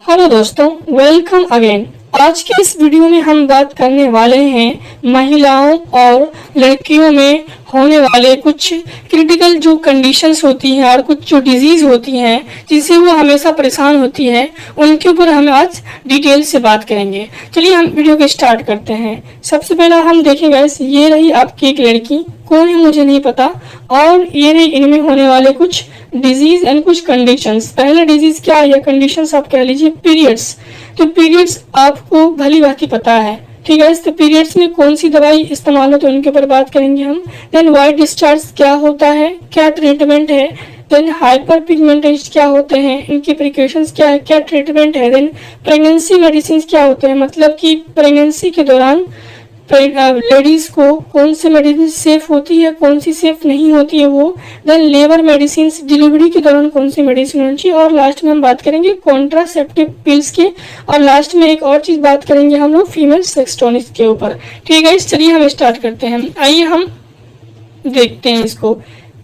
Hello दोस्तों, welcome again. आज के इस वीडियो में हम बात करने वाले हैं महिलाओं और लड़कियों में होने वाले कुछ क्रिटिकल जो कंडीशंस होती हैं और कुछ जो डिजीज होती हैं जिससे वो हमेशा परेशान होती है, उनके ऊपर हम आज डिटेल से बात करेंगे। चलिए हम वीडियो को स्टार्ट करते हैं। सबसे पहला हम देखेंगे, ये रही आपकी एक लड़की, कौन है मुझे नहीं पता, और ये रही इनमें होने वाले कुछ डिजीज एंड कुछ कंडीशंस। पहला डिजीज क्या है या कंडीशंस आप कह लीजिए पीरियड्स। तो पीरियड्स आपको भली भांति पता है, ठीक है। तो पीरियड्स में कौन सी दवाई इस्तेमाल हो तो उनके ऊपर बात करेंगे हम। देन व्हाइट डिस्चार्ज क्या होता है, क्या ट्रीटमेंट है। देन हाइपर पिगमेंटेशन क्या होते हैं, इनकी प्रिकॉशंस क्या है, क्या ट्रीटमेंट है। देन प्रेगनेंसी मेडिसिन क्या होते हैं, मतलब कि प्रेगनेंसी के दौरान लेडीज को कौन सी मेडिसिन सेफ होती है, कौन सी सेफ नहीं होती है वो। देन लेबर मेडिसिन, डिलीवरी के दौरान कौन सी मेडिसिन होनी चाहिए। और लास्ट में हम बात करेंगे कॉन्ट्रासेप्टिव पिल्स के। और लास्ट में एक और चीज बात करेंगे हम लोग फीमेल सेक्स टॉनिक के ऊपर, ठीक है। चलिए हम स्टार्ट करते हैं। आइए हम देखते हैं इसको।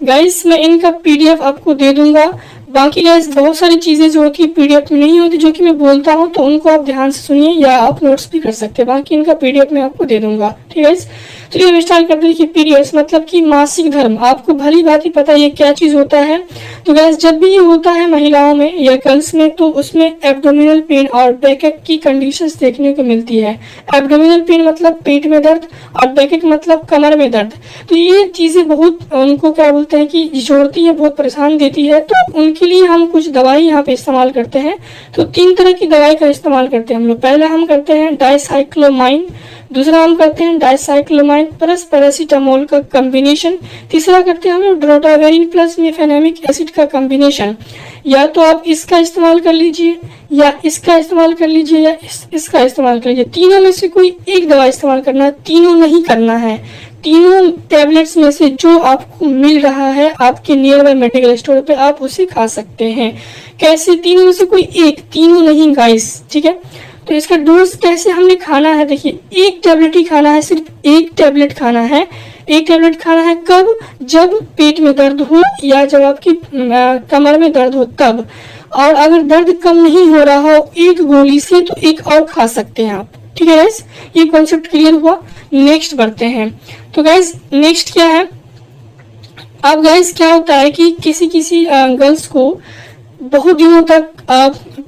गाइस मैं इनका पीडीएफ आपको दे दूंगा। बाकी गाइस बहुत सारी चीजें जो होती है पीडीएफ में नहीं होती, जो कि मैं बोलता हूँ तो उनको आप ध्यान से सुनिए या आप नोट्स भी कर सकते हैं। बाकी इनका पीडीएफ मैं आपको दे दूंगा, ठीक है। चलिए हम स्टार्ट करते हैं कि पीरियड्स मतलब कि मासिक धर्म। आपको भली भांति पता है ये क्या चीज होता है। तो गाइस जब भी ये होता है महिलाओं में या गर्ल्स में, तो उसमें एब्डोमिनल पेन और बैकएक की कंडीशंस देखने को मिलती है। एब्डोमिनल पेन मतलब पेट में दर्द और बैकएक मतलब कमर में दर्द। तो ये चीजें बहुत उनको क्या बोलते हैं कि जोड़ती है, बहुत परेशान देती है। तो उनके लिए हम कुछ दवाई यहाँ पे इस्तेमाल करते हैं। तो 3 तरह की दवाई का इस्तेमाल करते हैं हम लोग। पहला हम करते हैं डाइसाइक्लोमाइन, दूसरा हम करते हैं डाइसाइक्लोमाइन प्लस पैरासीटामोल का कॉम्बिनेशन, तीसरा करते हैं हम लोग ड्रोटावेरिन प्लस मेफेनेमिक एसिड का कॉम्बिनेशन। या तो आप इसका इस्तेमाल कर लीजिए या इसका इस्तेमाल कर लीजिए या इसका इस्तेमाल कर लीजिए। तीनों में से कोई एक दवा इस्तेमाल करना है, तीनों नहीं करना है। तीनों टैबलेट्स में से जो आपको मिल रहा है आपके नियर बाय मेडिकल स्टोर पे, आप उसे खा सकते हैं। कैसे? तीनों में से कोई एक, तीनों नहीं गाइस, ठीक है। तो इसका डोज कैसे हमने खाना है, देखिए 1 टैबलेट ही खाना है, सिर्फ 1 टैबलेट खाना है। 1 टैबलेट खाना है कब? जब पेट में दर्द हो या जब आपकी कमर में दर्द हो तब। और अगर दर्द कम नहीं हो रहा हो 1 गोली से, तो 1 और खा सकते हैं आप, ठीक है गाइस। ये कॉन्सेप्ट क्लियर हुआ। नेक्स्ट बढ़ते हैं। तो गाइस नेक्स्ट क्या है, अब गाइस क्या होता है कि किसी गर्ल्स को बहुत दिनों तक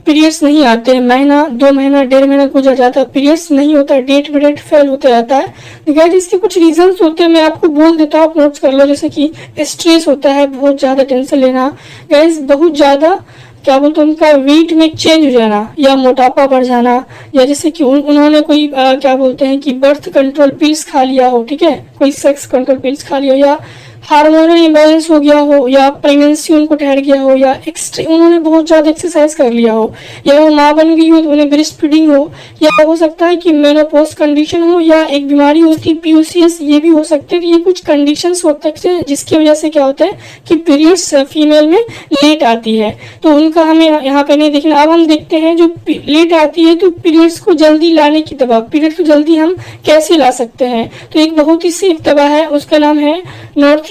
पीरियड्स नहीं आते हैं, महीना 2 महीना 1.5 महीना गुजर जाता है, पीरियड्स नहीं होता है, डेट बाय डेट फेल होते रहता है। गाइस इसके कुछ रीजंस होते हैं, मैं आपको बोल देता हूँ, आप नोट्स कर लो। जैसे कि स्ट्रेस होता है, बहुत ज्यादा टेंशन लेना, गाइस बहुत ज्यादा क्या बोलते हैं उनका वेट में चेंज हो जाना या मोटापा बढ़ जाना, या जैसे कि उन्होंने कोई क्या बोलते हैं कि बर्थ कंट्रोल पिल्स खा लिया हो, ठीक है, कोई सेक्स कंट्रोल पिल्स खा लिया हो, या हार्मोनल इम्बैलेंस हो गया हो, या प्रेगनेंसी उनको ठहर गया हो, या उन्होंने बहुत ज्यादा एक्सरसाइज कर लिया हो, या वो माँ बन गई हो तो उन्हें ब्रेस्ट फीडिंग हो, या हो सकता है कि मेनोपॉज कंडीशन हो, या एक बीमारी होती है पीओसीएस, ये भी हो सकते हैं। ये कुछ कंडीशंस होते हैं जिसकी वजह से क्या होता है कि पीरियड्स फीमेल में लेट आती है, तो उनका हमें यहाँ पे नहीं देखना। अब हम देखते हैं जो लेट आती है तो पीरियड्स को जल्दी लाने की दवा, पीरियड को जल्दी हम कैसे ला सकते हैं। तो एक बहुत ही सेफ दवा है, उसका नाम है नॉर्थिस्ट्रॉन।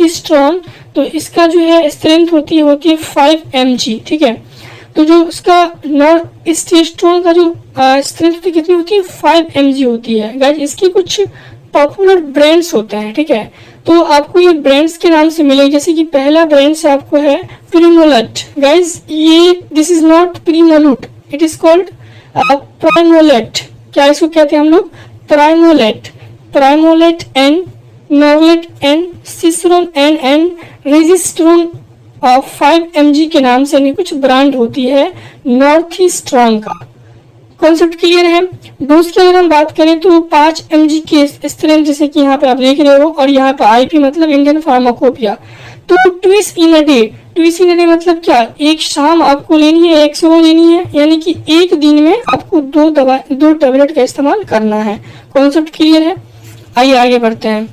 तो इसका जो है स्ट्रेंथ होती है 5 mg, ठीक है। तो जो उसका नॉर्थिस्ट्रॉन का जो स्ट्रेंथ कितनी होती है 5 mg होती है। गाइस इसकी कुछ पॉपुलर ब्रांड्स होते हैं, ठीक है। तो आपको ये ब्रांड्स के नाम से मिलेगी, जैसे कि पहला ब्रांड से आपको है प्रीमोलट। गाइस ये this is not Primolut, it is called Primolut. क्या इसको कहते हैं हम लोग? Primolut, Primolut N, Norlut N, Sistron N and Regestrone 5 mg के नाम से नहीं कुछ ब्रांड होती है नॉर्थिस्ट्रॉन का। कॉन्सेप्ट क्लियर है। डोज की अगर हम बात करें तो 5 mg के स्ट्रेंथ जैसे कि यहाँ पे आप देख रहे हो, और यहाँ पे आईपी मतलब इंडियन फार्माकोपिया। तो twice in a day, twice in a day मतलब क्या, एक शाम आपको लेनी है, एक सुबह लेनी है, यानी कि एक दिन में आपको 2 टैबलेट का इस्तेमाल करना है। कॉन्सेप्ट क्लियर है। आइए आगे बढ़ते हैं।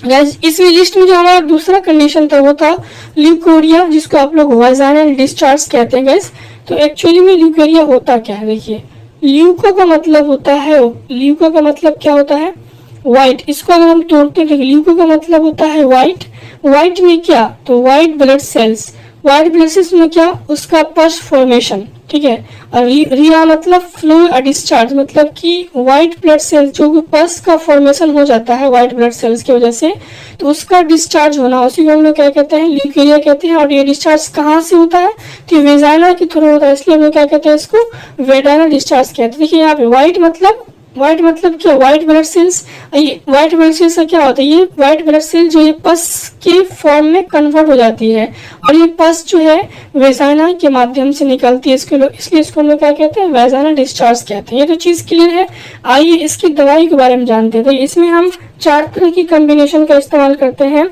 गाइस इस लिस्ट में जो हमारा दूसरा कंडीशन था वो था ल्यूकोरिया, जिसको आप लोग वाजाइनल डिस्चार्ज कहते हैं। गाइस तो एक्चुअली में ल्यूकोरिया होता क्या है, देखिए ल्यूको का मतलब होता है, ल्यूको का मतलब क्या होता है? व्हाइट। इसको अगर हम तोड़ते हैं, ल्यूको का मतलब होता है व्हाइट। व्हाइट में क्या? तो white blood cells. White blood cells में क्या? उसका पस फॉर्मेशन, ठीक है। और रिया मतलब फ्लो डिस्चार्ज, मतलब कि व्हाइट ब्लड सेल्स जो पस का फॉर्मेशन हो जाता है व्हाइट ब्लड सेल्स की वजह से, तो उसका डिस्चार्ज होना, उसी को हम लोग क्या कहते हैं, ल्यूकेरिया कहते हैं। और ये डिस्चार्ज कहाँ से होता है, तो वेजाइना के थ्रू होता है, इसलिए हम लोग क्या कहते हैं, इसको वेजाइनल डिस्चार्ज कहते हैं। देखिए यहाँ पे व्हाइट मतलब क्या, व्हाइट ब्लड सेल्स। ये व्हाइट ब्लड सेल्स का क्या होता है, ये व्हाइट ब्लड सेल जो ये पस के फॉर्म में कन्वर्ट हो जाती है, और ये पस जो है वेजाइना के माध्यम से निकलती है, इसलिए इसको हम लोग क्या कहते हैं, वेजाइनल डिस्चार्ज कहते हैं। ये तो चीज़ क्लियर है। आइए इसकी दवाई के बारे में जानते हैं। तो इसमें हम 4 तरह की कॉम्बिनेशन का इस्तेमाल करते हैं।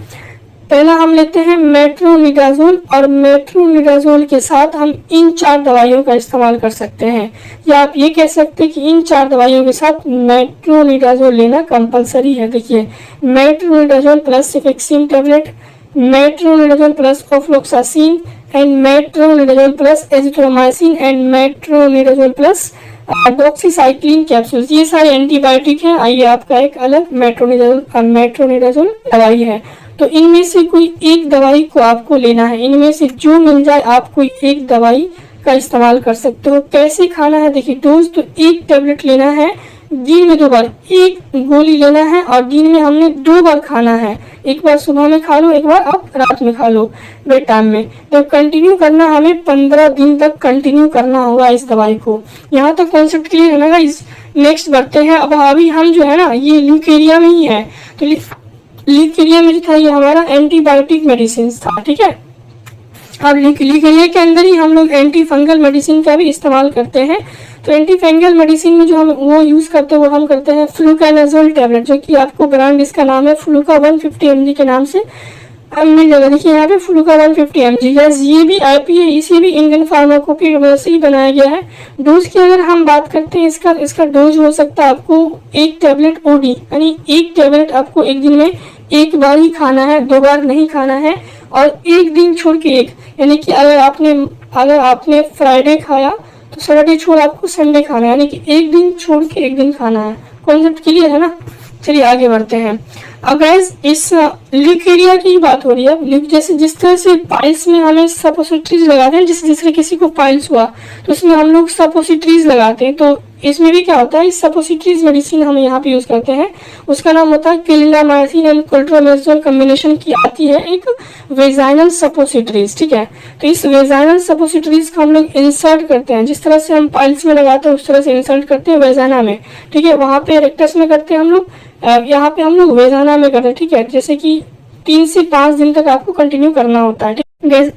पहला हम लेते हैं मेट्रोनिडाजोल, और मेट्रोनिडाजोल के साथ हम इन 4 दवाइयों का इस्तेमाल कर सकते हैं, या आप ये कह सकते हैं कि इन 4 दवाइयों के साथ मेट्रोनिडाजोल लेना कंपलसरी है। देखिए, metronidazole plus cefixime tablet, metronidazole plus ofloxacin, and metronidazole plus azithromycin, and metronidazole plus doxycycline capsules, ये सारे एंटीबायोटिक हैं। आइए आपका एक अलग मेट्रोनिडाजोल दवाई है। तो इनमें से कोई एक दवाई को आपको लेना है, इनमें से जो मिल जाए आप कोई एक दवाई का इस्तेमाल कर सकते हो। कैसे खाना है, देखिए डोज तो 1 टैबलेट लेना है, दिन में 2 बार 1 गोली लेना है, और दिन में हमने 2 बार खाना है, एक बार सुबह में खा लो, एक बार आप रात में खा लो बेड टाइम में। तो कंटिन्यू करना, हमें 15 दिन तक कंटिन्यू करना होगा इस दवाई को। यहाँ तक कॉन्सेप्ट क्लियर है ना गाइस। नेक्स्ट बढ़ते हैं। अब अभी हम जो है ना, ये ल्यूकेरिया में ही है, तो ल्यूकेरिया में जो था ये हमारा एंटीबायोटिक मेडिसिन था, ठीक है। अब ल्यूकेरिया के अंदर ही हम लोग एंटी फंगल मेडिसिन का भी इस्तेमाल करते हैं। तो एंटी फंगल मेडिसिन में जो हम वो यूज करते हैं, वो हम करते हैं फ्लूकानाजोल टैबलेट, जो कि आपको ब्रांड इसका नाम है फ्लूका 150 mg के नाम से मिल जाएगा। देखिए यहाँ पे फ्लूका 150 mg, ये भी आईपीए, इसे भी इंडियन फार्माकोपी की वजह से ही बनाया गया है। डोज की अगर हम बात करते हैं, इसका डोज हो सकता है आपको 1 टैबलेट ओडी, यानी 1 टैबलेट आपको एक दिन में 1 बार ही खाना है, 2 बार नहीं खाना है, और 1 दिन छोड़ के 1, यानी कि अगर आपने फ्राइडे खाया तो सैटरडे छोड़ आपको संडे खाना है, यानी कि 1 दिन छोड़ के 1 दिन खाना है। कॉन्सेप्ट क्लियर है ना। चलिए आगे बढ़ते हैं। अब गाइस इस ल्यूकेरिया की बात हो रही है। जैसे जिस तरह से पाइल्स में हमें सपोसिटरीज लगाते हैं, जिस तरह किसी को पाइल्स हुआ तो उसमें हम लोग सपोसिटरीज लगाते हैं, तो इसमें भी क्या होता है, इस सपोसिटरीज मेडिसिन हम यहाँ पे यूज करते हैं, उसका नाम होता है क्लिंडामाइसिन एंड क्लोट्रोमेजोल कॉम्बिनेशन की आती है एक वेजाइनल सपोसिटरीज, ठीक है। तो इस वेजाइनल सपोसिटरीज को हम लोग इंसर्ट करते हैं, जिस तरह से हम पाइल्स में लगाते हैं उस तरह से इंसर्ट करते हैं वेजाइना में, ठीक है। वहाँ पे रेक्टस में करते हैं हम लोग, यहाँ पे हम लोग वेजाइना में करते हैं, ठीक है। जैसे कि 3 से 5 दिन तक आपको कंटिन्यू करना होता है, ठीक।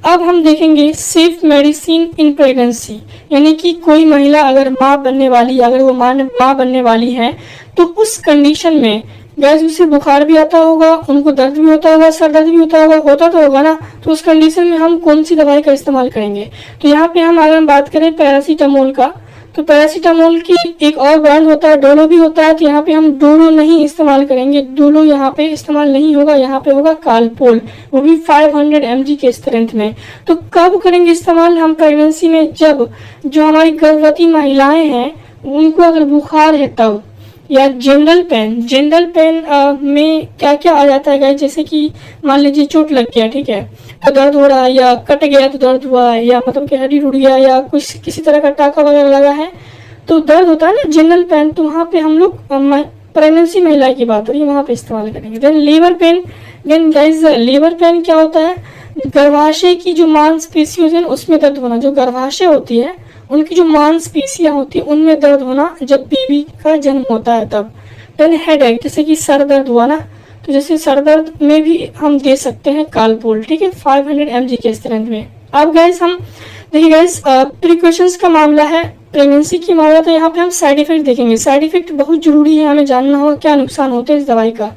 अब हम देखेंगे सेफ मेडिसिन इन प्रेगनेंसी, यानी कि कोई महिला अगर माँ बनने वाली, अगर वो माँ बनने वाली है, तो उस कंडीशन में गैस उसे बुखार भी आता होगा, उनको दर्द भी होता होगा, सर दर्द भी होता तो होगा ना। तो उस कंडीशन में हम कौन सी दवाई का इस्तेमाल करेंगे, तो यहाँ पे हम अगर बात करें पैरासीटामोल का, तो पैरासीटामोल की एक और ब्रांड होता है, डोलो भी होता है। तो यहाँ पे हम डोलो नहीं इस्तेमाल करेंगे, डोलो यहाँ पे इस्तेमाल नहीं होगा, यहाँ पे होगा कालपोल, वो भी 500 mg के स्ट्रेंथ में। तो कब करेंगे इस्तेमाल हम प्रेगनेंसी में, जब जो हमारी गर्भवती महिलाएं हैं उनको अगर बुखार है तब, या जनरल पेन में क्या क्या आ जाता है, जैसे कि मान लीजिए चोट लग गया, ठीक है, तो दर्द हो रहा है, या कट गया तो दर्द हुआ है, या मतलब कि हड्डी टूट गया, या कुछ किसी तरह का टाका वगैरह लगा है तो दर्द होता है ना जनरल पेन, तो वहाँ पे हम लोग प्रेगनेंसी महिला की बात हो रही है, वहाँ पे इस्तेमाल करेंगे। देन लीवर पेन क्या होता है, गर्भाशय की जो मांसपेशियों है उसमें दर्द होना, जो गर्भाशय होती है उनकी जो मांसपेशियां होती है उनमें दर्द होना जब बेबी का जन्म होता है तब। देन हेडेक, जैसे कि सर दर्द हुआ ना, तो जैसे सर दर्द में भी हम दे सकते हैं कालपोल, ठीक है, 500 mg के स्ट्रेंथ में। अब गाइस हम देखिए गाइस प्रिकॉशंस का मामला है, प्रेगनेंसी की मामला, तो यहाँ पे हम साइड इफेक्ट देखेंगे। साइड इफेक्ट बहुत जरूरी है, हमें जानना होगा क्या नुकसान होते हैं इस दवाई का।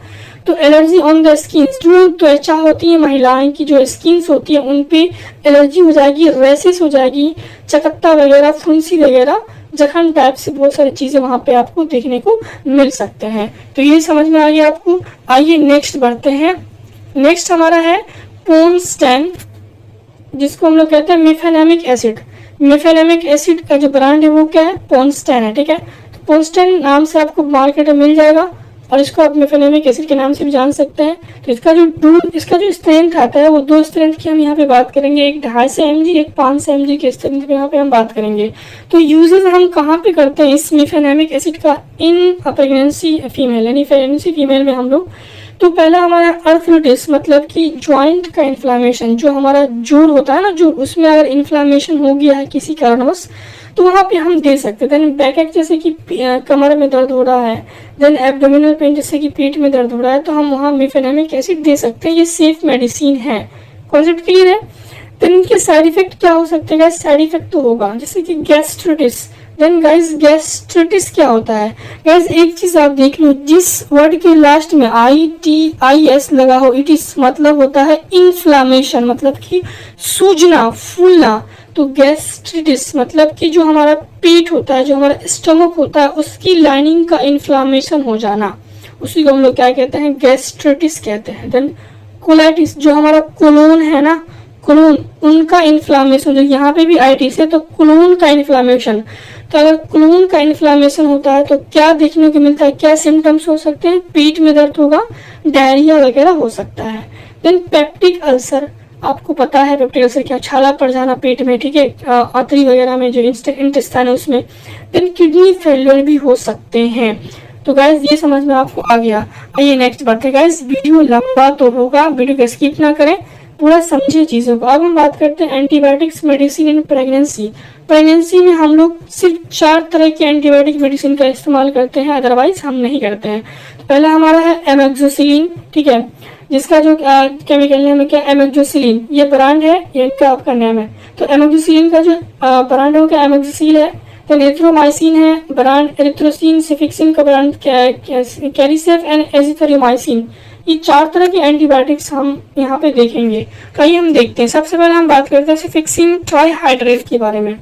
तो एलर्जी ऑन द स्किन, जो त्वचा होती है महिलाएं की, जो स्किन्स होती है उन पे एलर्जी हो जाएगी, रैसेस हो जाएगी, चकत्ता वगैरह, फुंसी वगैरह, जखम टाइप से बहुत सारी चीजें वहां पे आपको देखने को मिल सकते हैं। तो ये समझ में आ गया आपको। आइए नेक्स्ट बढ़ते हैं। नेक्स्ट हमारा है पोनस्टैन, जिसको हम लोग कहते हैं मिफेनेमिक एसिड। मिफेनेमिक एसिड का जो ब्रांड है वो क्या है, पोनस्टैन है, ठीक है। तो पोनस्टैन नाम से आपको मार्केट में मिल जाएगा। और इसको आप मेफेनेमिक एसिड के नाम से भी जान सकते हैं। तो इसका जो स्ट्रेंथ आता है वो 2 स्ट्रेंथ की हम यहाँ पे बात करेंगे, एक 250 mg, एक 500 mg के स्ट्रेंथ पे यहाँ पे हम बात करेंगे। तो यूजेस हम कहाँ पे करते हैं इस मेफेनेमिक एसिड का, इन प्रेगनेंसी फीमेल, यानी प्रेगनेंसी फीमेल में हम लोग। तो पहला हमारा अर्थराइटिस मतलब कि जॉइंट का इन्फ्लामेशन, जो हमारा जोड़ होता है ना, जोड़, उसमें अगर इन्फ्लामेशन हो गया है किसी कारणवश तो वहाँ पे हम दे सकते हैं। देन बैक एक, जैसे कि कमर में दर्द हो रहा है, देन एब्डोमिनल पेन, जैसे कि पेट में दर्द हो रहा है, तो हम वहाँ मेफेनेमिक एसिड दे सकते हैं। ये सेफ मेडिसिन है। कॉन्सेप्ट क्लियर है? देन इनके साइड इफेक्ट क्या हो सकते हैं? साइड इफेक्ट तो होगा, जैसे कि गैस्ट्रिटिस। देन गाइस गैस्ट्रिटिस क्या होता है? गाइस एक चीज आप देख लो, जिस वर्ड के लास्ट में ITIS लगा हो, इट इज मतलब होता है इन्फ्लामेशन, मतलब कि सूजना, फूलना। तो गैस्ट्रिटिस मतलब कि जो हमारा पेट होता है, जो हमारा स्टमक होता है, उसकी लाइनिंग का इन्फ्लामेशन हो जाना, उसी को हम लोग क्या कहते हैं? गैस्ट्रिटिस कहते हैं। देन कोलाइटिस, जो हमारा कोलोन है ना, कोलोन, उनका इन्फ्लामेशन, जो यहाँ पे भी आइटिस है, तो कोलोन का इन्फ्लामेशन। तो अगर कोलोन का इन्फ्लामेशन होता है तो क्या देखने को मिलता है, क्या सिम्टम्स हो सकते हैं? पेट में दर्द होगा, डायरिया वगैरह हो सकता है। देन पेप्टिक अल्सर, आपको पता है पेप्टिक अल्सर क्या, छाला पड़ जाना पेट में, ठीक है, आंतरी वगैरह में जो इंटेस्टाइन है उसमें। देन किडनी फेलियर भी हो सकते हैं। तो गाइज ये समझ में आपको आ गया। आइए नेक्स्ट बढ़ते हैं। गाइज वीडियो लंबा तो होगा, वीडियो को स्किप ना करें, पूरा समझिए चीज़ों को। अब हम बात करते हैं antibiotics medicine in pregnancy. Pregnancy में हम लोग सिर्फ 4 तरह के एंटीबायोटिक मेडिसिन का इस्तेमाल करते हैं, अदरवाइज हम नहीं करते हैं। तो पहला हमारा है एमोक्सिसिलिन, ठीक है, जिसका जो केमिकल नेम है क्या? एमोक्सिसिलिन। ये ब्रांड है, ये इनका आपका नाम है। तो एमोक्सिसिलिन का जो ब्रांड है वो क्या? एमोक्सिसिल है। तो एरिथ्रोमाइसिन है ब्रांड, एरिथ्रोसिन, सिफिक्सिन का ब्रांड कैरिसेफ एंड एजिथ्रोमाइसिन। ये 4 तरह के एंटीबायोटिक्स हम यहाँ पे देखेंगे। तो आइए हम देखते हैं। सबसे पहले हम बात करते हैं सिफिक्सिन ट्राइहाइड्रेट के बारे में।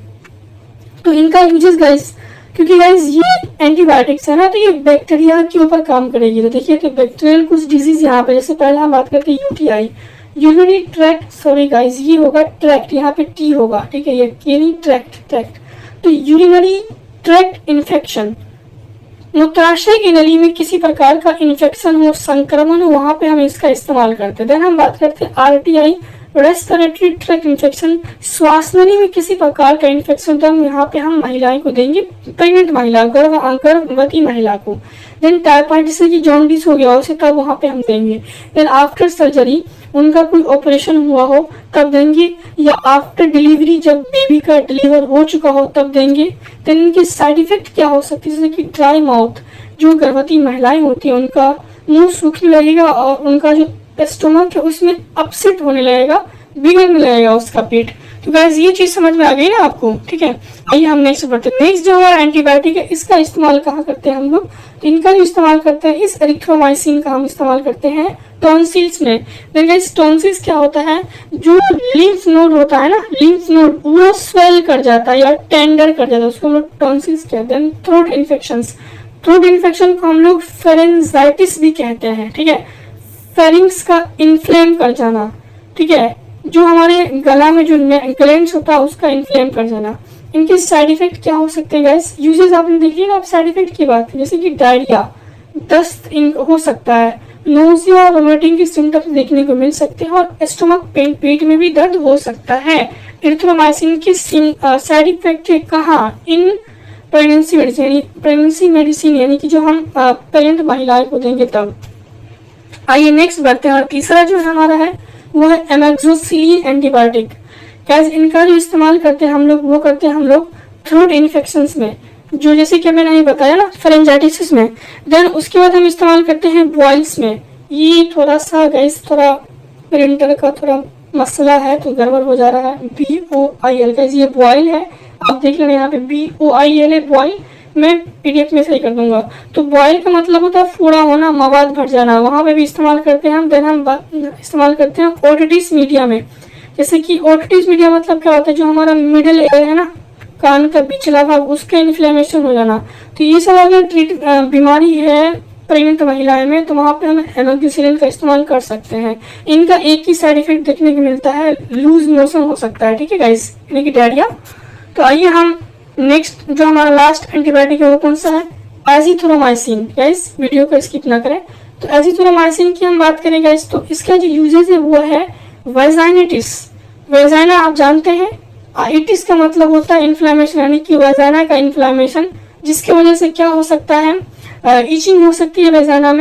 तो इनका यूजेस गाइस, क्योंकि गाइस ये एंटीबायोटिक्स है ना, तो ये बैक्टीरिया के ऊपर काम करेगी। तो देखिए, तो बैक्टीरियल कुछ डिजीज यहाँ पे, जैसे पहले हम बात करते हैं UTI, urinary tract, sorry guys ये होगा ट्रैक्ट, यहाँ पे टी होगा, ठीक है, ये ट्रैक्ट। तो यूरिनरी ट्रैक्ट इन्फेक्शन, मूत्राशय की नली में किसी प्रकार का इन्फेक्शन हो, संक्रमण हो, वहां पे हम इसका इस्तेमाल करते हैं। देन हम बात करते हैं आरटीआई, रेस्पिरेटरी ट्रैक्ट इन्फेक्शन, श्वास नली में किसी प्रकार का इन्फेक्शन, तो हम यहाँ पे हम महिलाएं को देंगे, प्रेग्नेंट महिला, गर्भवती महिला को। देन टाइफाइड की जॉन्डिस हो गया उसे, तब वहाँ पे हम देंगे। देन आफ्टर सर्जरी, उनका कोई ऑपरेशन हुआ हो तब देंगे, या आफ्टर डिलीवरी, जब बेबी का डिलीवर हो चुका हो तब देंगे। देन इनके साइड इफेक्ट क्या हो सकती है? जैसे कि ड्राई माउथ, जो गर्भवती महिलाएं होती हैं उनका मुंह सूखने लगेगा और उनका जो स्टोमक है उसमें अपसेट होने लगेगा, बिगड़ने लगेगा उसका पेट। तो गाइस ये चीज समझ में आ गई ना आपको, ठीक है। आइए हम नेक्स्ट बढ़ते हैं। नेक्स्ट जो हमारा एंटीबायोटिक है, इसका इस्तेमाल कहाँ करते हैं हम लोग? तो इनका जो इस्तेमाल करते हैं, इस एरिथ्रोमाइसिन का हम इस्तेमाल करते हैं टॉन्सिल्स में। गाइस टॉन्सिल्स क्या होता है? जो लिम्फ नोड होता है ना, लिम्फ नोड वो स्वेल कर जाता है या टेंडर कर जाता है, उसको हम लोग टॉन्सिल्स कहते हैं। थ्रोट इन्फेक्शंस, थ्रोट इन्फेक्शन को हम लोग फेरेंजाइटिस भी कहते हैं, ठीक है, फेरिंग्स का इन्फ्लेम कर जाना, ठीक है, जो हमारे गला में जो ग्लैंड्स होता है उसका इन्फ्लेम कर जाना। इनके साइड इफेक्ट क्या हो सकते हैं गाइस? यूजेस आपने देखिए ना, आप साइड इफेक्ट की बात, जैसे कि डायरिया, दस्त हो सकता है, नोजिया और वोमिटिंग के सिम्टम्स देखने को मिल सकते हैं, और स्टमक पेन, पेट में भी दर्द हो सकता है। एरिथ्रोमाइसिन की साइड इफेक्ट है कहाँ? इन प्रेगनेंसी मेडिसिन, यानी कि जो हम प्रेग्नेंट महिलाओं को देंगे तब। आइए नेक्स्ट बढ़ते हैं। और तीसरा जो हमारा है वो है एमोक्सिसिलिन एंटीबायोटिक। गाइस इनका जो इस्तेमाल करते हैं हम लोग, वो करते हैं हम लोग थ्रोट इन्फेक्शंस में, जो जैसे कि मैंने बताया ना, फेरेंजाइटिस में। देन उसके बाद हम इस्तेमाल करते हैं बॉइल्स में। ये थोड़ा सा गाइस, थोड़ा प्रिंटर का थोड़ा मसला है तो गड़बड़ हो जा रहा है। BOIL गाइस ये बॉइल है, आप देख लेना यहाँ पे BOIL है, बॉइल। मैं PDF में सही कर दूंगा। तो बॉइल का मतलब होता है फोड़ा होना, मवाद भर जाना, वहां पे भी इस्तेमाल करते हैं हम। देन हम इस्तेमाल करते हैं ओटिटिस मीडिया में। जैसे कि ओटिटिस मीडिया मतलब क्या होता है? जो हमारा मिडिल एयर है ना, कान का पिछला भाग, उसका इन्फ्लेमेशन हो जाना। तो ये सब अगर बीमारी है प्रेग्नेंट महिलाएं में, तो वहाँ पे हम एमोक्सिसिलिन का इस्तेमाल कर सकते हैं। इनका एक ही साइड इफेक्ट देखने को मिलता है, लूज मोशन हो सकता है, ठीक है गाइस, यानी कि डायरिया। तो आइए हम नेक्स्ट जो हमारा लास्ट एंटीबायोटिक है वो कौन सा है? एजिथ्रोमाइसिन, गाइस वीडियो को स्किप ना करें। तो एजिथ्रोमाइसिन की हम बात करें गाइस, तो इसका जो यूजेज है वो है वेजाइनिटिस। वेजाइना आप जानते हैं, इटिस का मतलब होता है इन्फ्लेमेशन, यानी कि वेजाइना का इन्फ्लेमेशन, जिसकी वजह से क्या हो सकता है, इचिंग हो सकती है वेजाइना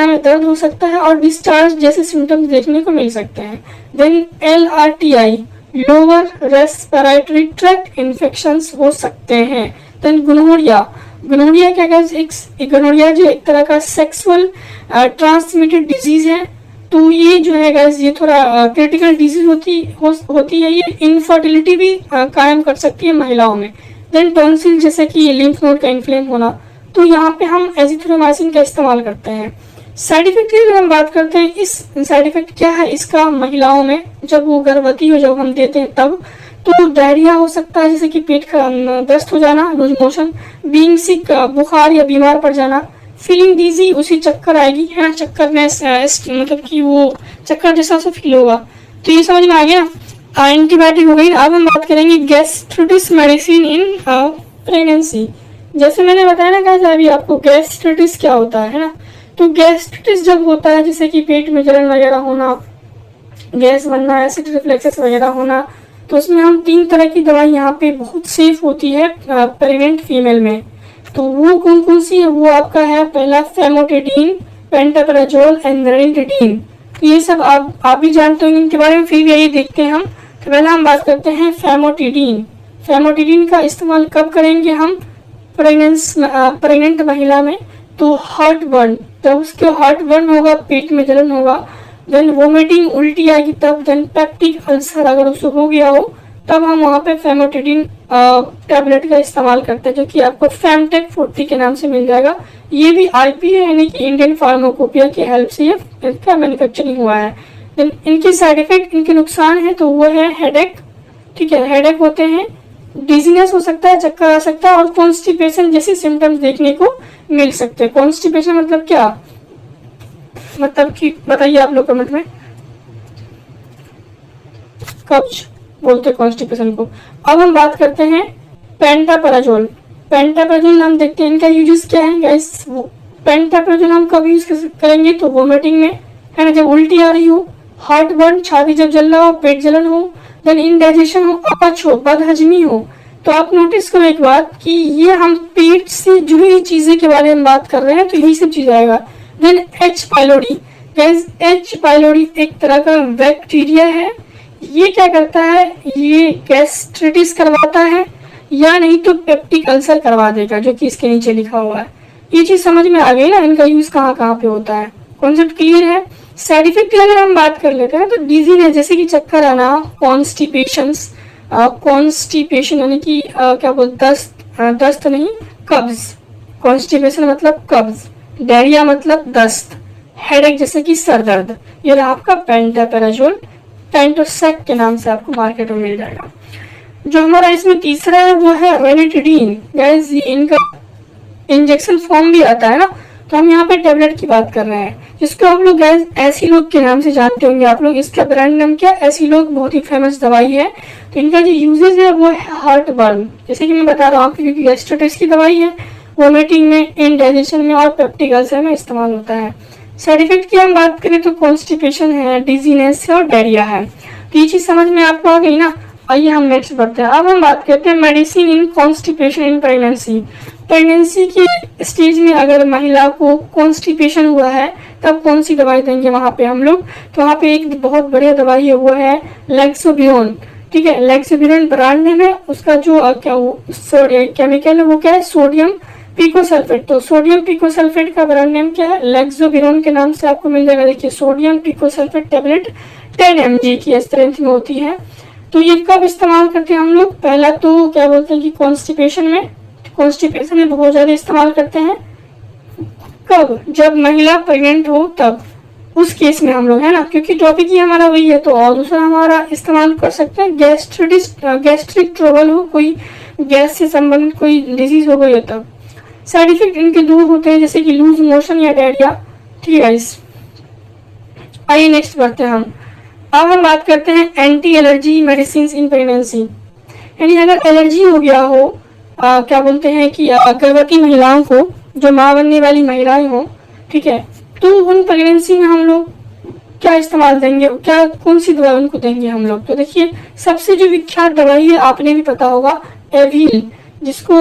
में दर्द हो सकता है और डिस्चार्ज जैसे सिम्टम्स देखने को मिल सकते हैं। Then LRTI, lower respiratory tract infections हो सकते हैं। देन गोनोरिया, गोनोरिया क्या है, गोनोरिया जो एक तरह का सेक्सुअल ट्रांसमिटेड डिजीज है। तो ये जो है गाइस, ये थोड़ा क्रिटिकल डिजीज होती है। ये इनफर्टिलिटी भी कायम कर सकती है महिलाओं में। देन टॉन्सिल, जैसे कि लिम्फ नोड का इन्फ्लेम होना। तो यहाँ पे हम एजिथ्रोमाइसिन का इस्तेमाल करते हैं। साइड इफेक्ट की अगर हम बात करते हैं, इस साइड इफेक्ट क्या है इसका महिलाओं में, जब वो गर्भवती हो, जब हम देते हैं तब, तो डायरिया हो सकता है, जैसे कि पेट का दस्त हो जाना, लूज मोशन, बीइंग सिक, बुखार या बीमार पड़ जाना, फीलिंग डिजी, उसी चक्कर आएगी है ना, चक्करनेस, मतलब कि वो चक्कर जैसा सा फील होगा। तो ये समझ में आ गया। एंटीबायोटिक हो गई। अब हम बात करेंगे गैस्ट्रिटिस मेडिसिन इन प्रेगनेंसी। जैसे मैंने बताया ना गाइस अभी आपको, गैस्ट्रिटिस क्या होता है ना। तो गैस्ट्रिटिस जब होता है, जैसे कि पेट में जलन वगैरह होना, गैस बनना, एसिड रिफ्लेक्सेस वगैरह होना, तो उसमें हम 3 तरह की दवाई यहाँ पे बहुत सेफ होती है प्रेग्नेंट फीमेल में। तो वो कौन कौन सी है, वो आपका है पहला फेमोटिडीन, पेंटाप्राजोल एंड रेनिटिडीन। तो ये सब आप भी जानते होंगे इनके बारे में, फिर यही देखते हैं हम। तो पहला हम बात करते हैं फेमोटिडीन। फेमोटिडीन का इस्तेमाल कब करेंगे हम, प्रेग्नेंट महिला में। तो हार्ट बर्न, जब उसके हार्ट बर्न होगा, पेट में जलन होगा, देन वोमिटिंग, उल्टी आएगी तब, देन पेप्टिक अल्सर अगर उसको हो गया हो, तब हम वहाँ पे फेमोटिडीन टैबलेट का इस्तेमाल करते हैं, जो कि आपको फेमटेक 40 के नाम से मिल जाएगा। ये भी IP है, यानी कि इंडियन फार्माकोपिया की हेल्प से ये इसका मैन्युफैक्चरिंग हुआ है। देन इनके साइड इफेक्ट, इनके नुकसान है, तो वो है हेडेक, ठीक है, हेडेक होते हैं, डिजीनेस हो सकता है, चक्कर आ सकता है, और कॉन्स्टिपेशन जैसे सिम्टम्स देखने को मिल सकते हैं। कॉन्स्टिपेशन मतलब क्या, मतलब कि बताइए आप लोग कमेंट में, कब्ज बोलते हैं कॉन्स्टिपेशन को। अब हम बात करते हैं पेंटाप्राजोल। पेंटाप्राजोल नाम देखते हैं, इनका यूजेस क्या है गाइस। पेंटाप्राजोल हम कब यूज करेंगे, तो वोमिटिंग में, है ना, जब उल्टी आ रही हो, हार्ट बर्न, छाती जब जल रहा हो, पेट जलन हो, देन इनडाइजेशन हो, अपच हो, बदहजमी हो। तो आप नोटिस करो एक बात कि ये हम पेट से जुड़ी हुई चीजें के बारे में बात कर रहे हैं, तो यही सब चीज आएगा। Then H. Pylori, guys H. Pylori एक तरह का बैक्टीरिया है। ये क्या करता है, ये गैस्ट्रिटिस करवाता है, या नहीं तो पेप्टिक अल्सर करवा देगा, जो कि इसके नीचे लिखा हुआ है। ये चीज समझ में आ गई ना, इनका यूज कहाँ कहाँ पे होता है, कॉन्सेप्ट क्लियर है। साइड इफेक्ट की अगर हम बात कर लेते हैं, तो डिजीज जैसे कि चक्कर आना, कॉन्स्टिपेशन यानी कि क्या बोलते, दस्त नहीं, कब्ज, कॉन्स्टिपेशन मतलब कब्ज, डायरिया मतलब दस्त, हेडेक जैसे कि सर दर्द। ये रहा आपका पेंटाप्राजोल, पेंटोसेक के नाम से आपको मार्केट में मिल जाएगा। जो हमारा इसमें तीसरा है वो है रेनिटिडीन। गाइस इनका इंजेक्शन फॉर्म भी आता है ना, तो हम यहाँ पे टेबलेट की बात कर रहे हैं, जिसको आप लोग गाइस एसिलोक के नाम से जानते होंगे आप लोग। इसका ब्रांड नाम क्या, एसिलोक, बहुत ही फेमस दवाई है। तो इनका जो यूजेज है वो है हार्ट बर्न, जैसे कि मैं बता रहा हूँ, क्योंकि गैस्ट्रिटिस की दवाई है, वोमिटिंग में, इनडाइजेशन में और पेप्टिक अल्सर में इस्तेमाल होता है। साइड इफेक्ट की हम बात करें तो कॉन्स्टिपेशन है, डिजीनेस है और डायरिया है। तो ये चीज समझ में आपको आ गई ना। आइए हम नेक्स्ट बढ़ते हैं। अब हम बात करते हैं medicine in constipation in pregnancy. Pregnancy के स्टेज में अगर महिला को कॉन्स्टिपेशन हुआ है, तब कौन सी दवाई देंगे वहाँ पे हम लोग। तो वहाँ पे एक बहुत बढ़िया दवाई है, वो है लेक्सोबिरोन, ठीक है। लेक्सोबिरोन ब्रांड नेम है, उसका जो क्या वो केमिकल है वो क्या है, सोडियम पिकोसल्फेट। तो सोडियम पिकोसल्फेट का ब्रांड नेम क्या है, लेक्सोबिरोन के नाम से आपको मिल जाएगा। देखिए सोडियम पिकोसल्फेट टेबलेट 10 mg की स्ट्रेंथ में होती है। तो ये कब इस्तेमाल करते हैं हम लोग, पहला तो क्या बोलते हैं कि कॉन्स्टिपेशन में बहुत ज्यादा इस्तेमाल करते हैं। कब, जब महिला प्रेग्नेंट हो तब, उस केस में हम लोग, है ना, क्योंकि टॉपिक ही हमारा वही है। तो और दूसरा हमारा इस्तेमाल कर सकते हैं गैस्ट्रिक ट्रबल हो, कोई गैस से संबंधित कोई डिजीज हो गई हो तब। साइड इफेक्ट इनके 2 होते हैं, जैसे कि लूज मोशन या डायरिया, ठीक है गाइस। आइए नेक्स्ट बढ़ते हैं हम। अब हम बात करते हैं anti allergy medicine in pregnancy. यानी अगर एलर्जी हो गया हो, क्या बोलते हैं कि गर्भवती महिलाओं को जो माँ बनने वाली महिलाएं हों, ठीक है, तो उन प्रेगनेंसी में हम लोग क्या इस्तेमाल देंगे, क्या कौन सी दवा उनको देंगे हम लोग। तो देखिए सबसे जो विख्यात दवाई है आपने भी पता होगा, एविल, जिसको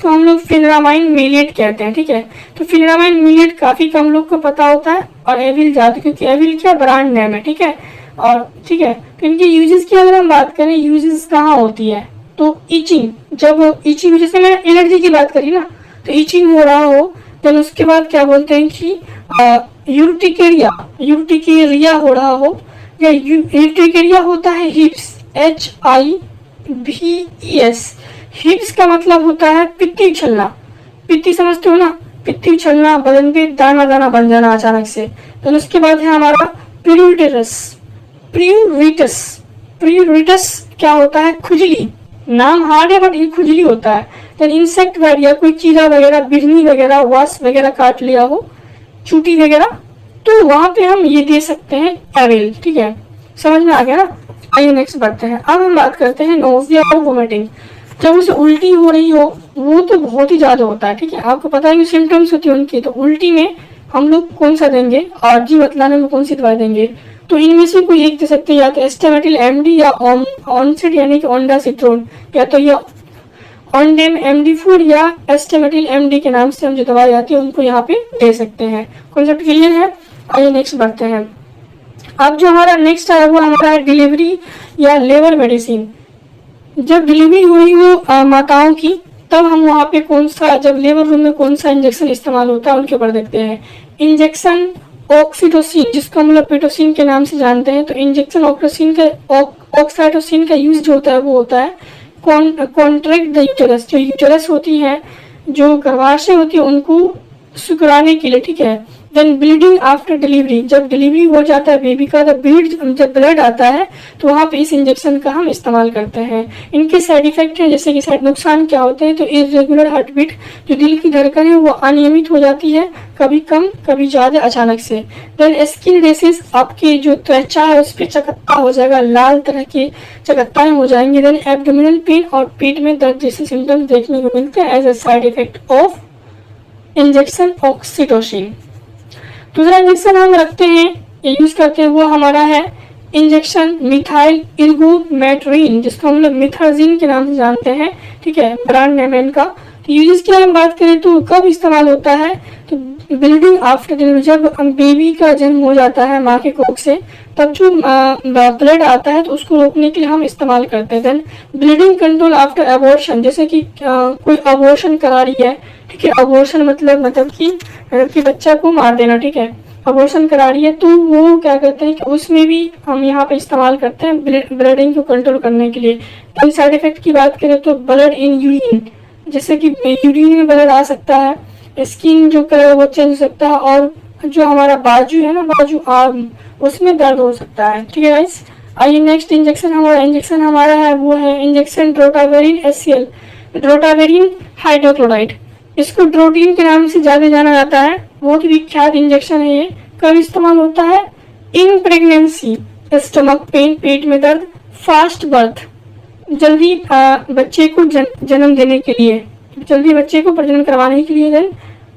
हम लोग फिनरामाइन मिलेट कहते हैं, ठीक है। तो फिनरामाइन मिलेट काफी कम लोग को पता होता है और एविल ज्यादा, क्योंकि एविल क्या ब्रांड नेम है, ठीक है। और ठीक है, तो इनके यूजेस की अगर हम बात करें, यूजेस कहाँ होती है, तो ईचिंग, जब ईचिंग, जैसे मैं एलर्जी की बात करी ना, तो ईचिंग हो रहा हो, देन उसके बाद क्या बोलते हैं कि यूर्टिकेरिया हो रहा हो, या यूर्टिकेरिया होता है हिप्स, HIVES। हिप्स का मतलब होता है पित्ती छलना, पित्ती समझते हो ना, पित्ती छलना, बदन पे दाना दाना बन जाना अचानक से। तो उसके बाद है हमारा प्यूरिटस, प्यूरिटस, प्यूरिटस क्या होता है, खुजली, नाम हार्ड है बट ये खुजली होता है। देन इंसेक्ट बाइट, या कोई कीड़ा वगैरह, बिजली वगैरह, वास्प वगैरह काट लिया हो, चूटी वगैरह, तो वहां पे हम ये दे सकते हैं एविल, ठीक है। समझ में आ गया ना। आइए नेक्स्ट बढ़ते हैं। अब हम बात करते हैं नोजिया और वोमिटिंग। जब उसे उल्टी हो रही हो, वो तो बहुत ही ज्यादा होता है, ठीक है, आपको पता है कि सिम्टम्स होती है उनकी, तो उल्टी में हम लोग कौन सा देंगे और जी बतलाने में कौन सी दवाई देंगे, तो इनमें से कोई एक दे सकते हैं, या तो एस्टामेटिल MD या ऑनसेट यानी कि ओंडासिट्रोन, या तो ये ऑनडेम MD4 या एस्टामेटिल MD के नाम से हम जो दवाई आती है उनको यहाँ पे दे सकते हैं। कॉन्सेप्ट क्लियर है। आइए नेक्स्ट बढ़ते हैं। अब जो हमारा नेक्स्ट है वो हमारा है डिलीवरी या लेबर मेडिसिन। जब डिलीवरी हुई हो माताओं की, तब हम वहाँ पे कौन सा, जब लेबर रूम में कौन सा इंजेक्शन इस्तेमाल होता है उनके ऊपर देखते हैं। इंजेक्शन ऑक्सीटोसिन, जिसको हम लोग पिटोसिन के नाम से जानते हैं, तो इंजेक्शन ऑक्सीटोसिन का यूज जो होता है वो होता है कॉन्ट्रैक्ट द यूटेरस, जो यूटेरस होती है, जो गर्भाशय होती है, उनको सुकराने के लिए, ठीक है। देन ब्लीडिंग आफ्टर डिलीवरी, जब डिलीवरी हो जाता है बेबी का, जब ब्लड आता है तो वहाँ पे इस इंजेक्शन का हम इस्तेमाल करते हैं। इनके साइड इफेक्ट हैं, जैसे कि साइड नुकसान क्या होते हैं, तो इरेगुलर हार्ट बीट, जो दिल की धड़कन है वो अनियमित हो जाती है, कभी कम कभी ज्यादा अचानक से। देन स्किन रेसेस, आपकी जो त्वचा है उस पर चकत्ता हो जाएगा, लाल तरह के चकत्ताएं हो जाएंगी। देन एब्डोमिनल पेन और पेट में दर्द जैसे सिम्टम्स देखने को मिलते हैं as a side effect of injection oxytocin. दूसरा इंजेक्शन हम रखते हैं, यूज करते हैं, वो हमारा है इंजेक्शन मिथाइल इर्गोमेट्रिन, जिसको हम लोग मिथाजिन के नाम से जानते हैं, ठीक है, ब्रांड नेम है इनका। तो यूजेस की हम बात करें तो कब इस्तेमाल होता है, तो ब्लीडिंग आफ्टर डिलीवरी, जब बेबी का जन्म हो जाता है माँ के कोख से, तब जो ब्लड आता है तो उसको रोकने के लिए हम इस्तेमाल करते हैं। Then bleeding control after abortion, जैसे कि कोई अबॉर्शन करा रही है, ठीक है, अबॉर्शन मतलब कि बच्चा को मार देना, ठीक है, अबॉर्शन करा रही है, तो वो क्या करते हैं कि उसमें भी हम यहाँ पे इस्तेमाल करते हैं ब्लीडिंग को कंट्रोल करने के लिए। तो साइड इफेक्ट की बात करें तो ब्लड इन यूरिन, जैसे कि यूरिन में ब्लड आ सकता है, स्किन जो कलर वो चेंज हो सकता है, और जो हमारा बाजू है ना, बाजू आर्म, उसमें दर्द हो सकता है, ठीक है गाइस। आइए नेक्स्ट इंजेक्शन हमारा है वो है injection drotaverine HCl, drotaverine hydrochloride, इसको ड्रोटीन के नाम से ज्यादा जाना जाता है, बहुत ही विख्यात इंजेक्शन है ये। कब इस्तेमाल होता है, इन प्रेगनेंसी, स्टमक पेन, पेट में दर्द, फास्ट बर्थ, जल्दी बच्चे को जन्म देने के लिए, जल्दी बच्चे को प्रजनन करवाने के लिए। देन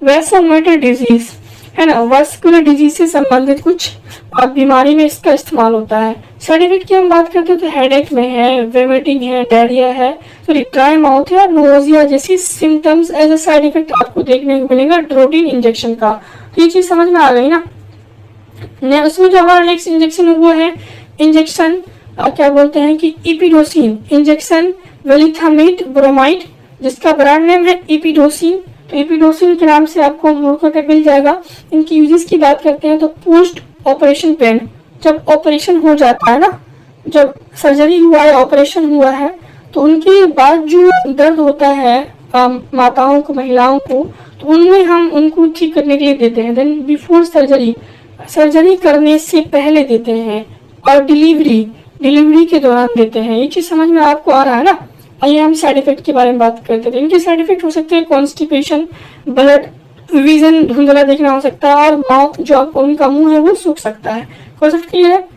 वैसोमेटर डिजीज है ना, वास्कुलर डिजीज से संबंधित कुछ बीमारी में इसका इस्तेमाल होता है। साइड इफेक्ट की हम बात करते हैं तो हेडेक में है, वोमिटिंग है, डायरिया है, सॉरी ड्राई माउथ है, नोजिया जैसी symptoms as a side effect आपको देखने को मिलेगा ड्रोटीन इंजेक्शन का। तो ये चीज समझ में आ गई ना। उसमें जो हमारा नेक्स्ट इंजेक्शन है वो है इंजेक्शन क्या बोलते हैं कि इपिडोसिन, इंजेक्शन वेलिथामिड ब्रोमाइड, जिसका ब्रांड नेम है इपिडोसिन। तो इपिडोसिन के नाम से आपको मूर्खों तक मिल जाएगा। इनकी यूजेस की बात करते हैं तो पोस्ट ऑपरेशन पेन, जब ऑपरेशन हो जाता है ना, जब सर्जरी हुआ है, ऑपरेशन हुआ है, तो उनके बाद जो दर्द होता है माताओं को, महिलाओं को, तो उनमें हम उनको ठीक करने के लिए देते हैं। देन बिफोर सर्जरी, सर्जरी करने से पहले देते हैं, और डिलीवरी के दौरान देते हैं। ये चीज समझ में आपको आ रहा है ना। आइए हम साइड इफेक्ट के बारे में बात करते थे। इनके साइड इफेक्ट हो सकते हैं कॉन्स्टिपेशन, ब्लड विजन धुंधला देखना हो सकता है, और माउथ जो उनका मुंह है वो सूख सकता है। कॉन्सेप्ट क्लियर है।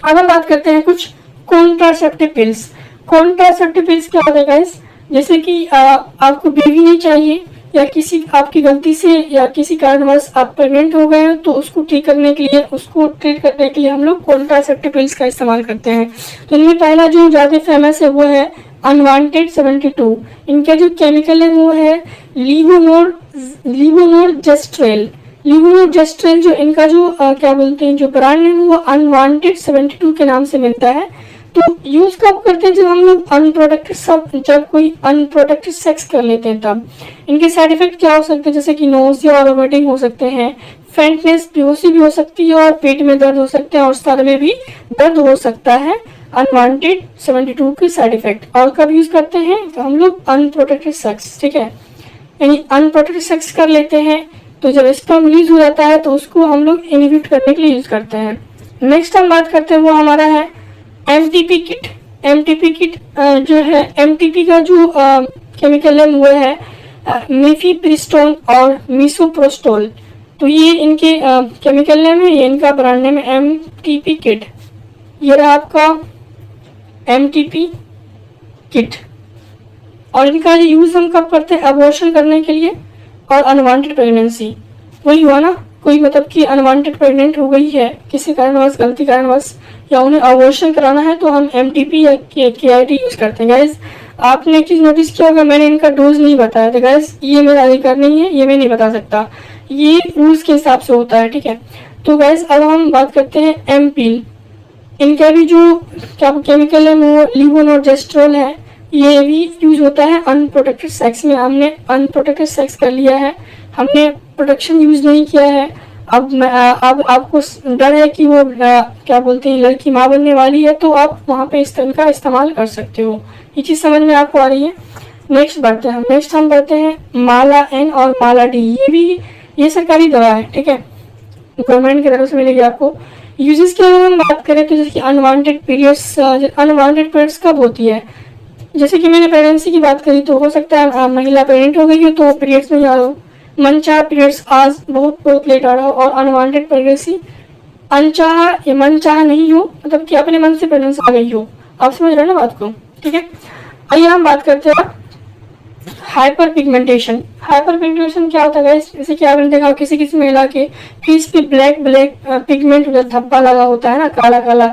अब हम बात करते हैं कुछ कॉन्ट्रासेप्टिव पिल्स। कॉन्ट्रासेप्टिव पिल्स क्या होता है गाइस, जैसे कि आपको बेबी नहीं चाहिए, या किसी आपकी गलती से या किसी कारणवश आप प्रेग्नेंट हो गए हो तो उसको ठीक करने के लिए, उसको ट्रीट करने के लिए हम लोग कॉन्ट्रासेप्टिव पिल्स का इस्तेमाल करते हैं। तो इनमें पहला जो ज़्यादा फेमस है वो है अनवांटेड 72। इनका जो केमिकल है वो है लिवोनोरजेस्ट्रेल। लिवोनोरजेस्ट्रेल जो इनका जो क्या बोलते हैं, जो ब्रांड है वो अनवांटेड 72 के नाम से मिलता है। तो यूज कब करते हैं, जब हम लोग जब कोई अनप्रोटेक्टेड सेक्स कर लेते हैं तब। इनके साइड इफेक्ट क्या हो सकते हैं, जैसे कि नोजिया और वोमिटिंग हो सकते हैं, फेंटनेस, बेहोशी भी हो सकती है और पेट में दर्द हो सकते हैं और सर में भी दर्द हो सकता है। अनवांटेड 72 के साइड इफेक्ट। और कब यूज करते हैं, तो हम लोग अनप्रोटेक्टेड सेक्स, ठीक है, यानी अनप्रोटेक्टेड सेक्स कर लेते हैं तो जब स्पर्म रिलीज हो जाता है तो उसको हम लोग इनहिबिट करने के लिए यूज करते हैं। नेक्स्ट हम बात करते हैं वो हमारा है एमटीपी किट। एमटीपी किट जो है, एमटीपी का जो केमिकल है वो है मिफीप्रिस्टोन और मिसोप्रोस्टोल। तो ये इनके केमिकल नेम है, ये इनका ब्रांड नेम है एमटीपी किट। ये रहा आपका एमटीपी किट। और इनका यूज हम कब करते हैं, अबॉर्शन करने के लिए और अनवांटेड प्रेगनेंसी। वही हुआ ना, कोई मतलब कि अनवांटेड प्रेग्नेंट हो गई है किसी कारणवश, गलती कारणवश, या उन्हें अबॉर्शन कराना है तो हम एमटीपी या केआईटी यूज करते हैं। गाइज आपने एक चीज नोटिस किया होगा, मैंने इनका डोज नहीं बताया था। गाइज ये मेरा अधिकार नहीं है, ये मैं नहीं बता सकता, ये रूल्स के हिसाब से होता है, ठीक है। तो गाइज अब हम बात करते हैं एमपील। इनका भी जो क्या केमिकल है वो लिवोनोरजेस्ट्रोल है। ये भी यूज होता है अनप्रोटेक्टेड सेक्स में। हमने अनप्रोटेक्टेड सेक्स कर लिया है, हमने प्रोटेक्शन यूज नहीं किया है, अब आपको डर है कि वो क्या बोलते हैं लड़की माँ बनने वाली है, तो आप वहाँ पे इनका इस्तेमाल कर सकते हो। ये चीज़ समझ में आपको आ रही है। नेक्स्ट हम बढ़ते हैं माला एन और माला डी। ये सरकारी दवा है, ठीक है, गवर्नमेंट की तरफ से मिलेगी आपको। यूजेस की अगर हम बात करें तो जैसे कि अनवांटेड पीरियड्स कब होती है, जैसे कि मैंने प्रेगनेंसी की बात करी तो हो सकता है महिला प्रेग्नेंट हो गई हो तो पीरियड्स नहीं आ रहा हो, मनचाहा पीरियड्स आज बहुत लेट आ रहा हो, और अनवांटेड प्रेगनेंसी अनचाहा या मनचाहा नहीं हो, मतलब कि अपने मन से प्रेगनेंसी आ गई हो। आप समझ रहे हो ना बात को, ठीक है। आइए हम बात करते हैं हाइपर पिगमेंटेशन। हाइपर पिगमेंटेशन क्या होता है, जैसे कि आपने देखा किसी किसी महिला के फेस पे ब्लैक पिगमेंट धब्बा लगा होता है ना, काला काला,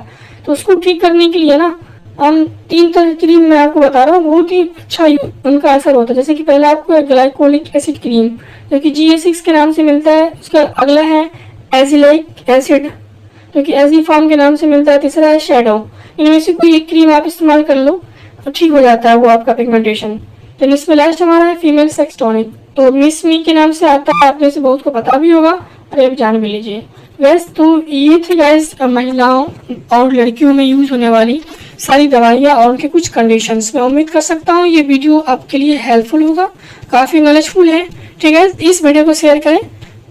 तो उसको ठीक करने के लिए ना हम 3 तरह की क्रीम मैं आपको बता रहा हूँ, बहुत ही अच्छा उनका असर होता है। जैसे कि पहले आपको ग्लाइकोलिक एसिड क्रीम जो कि GA6 के नाम से मिलता है, उसका अगला है एजिलिक एसिड जो कि एजी फॉर्म के नाम से मिलता है, तीसरा है शैडो। इनमें से कोई एक क्रीम आप इस्तेमाल कर लो तो ठीक हो जाता है वो आपका पिगमेंटेशन। तो इसमें लास्ट हमारा है फीमेल सेक्स टॉनिक, तो मिस मी के नाम से आता है, आप में से बहुत को पता भी होगा, अरे अब जान भी लीजिए। वैसे तो ये थे गाइस महिलाओं और लड़कियों में यूज होने वाली सारी दवाइयाँ और उनके कुछ कंडीशंस। मैं उम्मीद कर सकता हूँ ये वीडियो आपके लिए हेल्पफुल होगा, काफ़ी नॉलेजफुल है, ठीक है। इस वीडियो को शेयर करें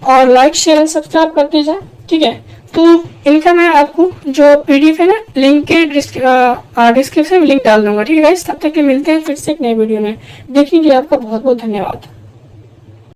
और लाइक शेयर एंड सब्सक्राइब करते जाएं, ठीक है। तो इनका मैं आपको जो PDF है ना, लिंक के डिस्क्रिप्शन में लिंक डाल दूंगा, ठीक है गाइस। तब तक के मिलते हैं फिर से एक नए वीडियो में। देखने के लिए आपका बहुत बहुत धन्यवाद।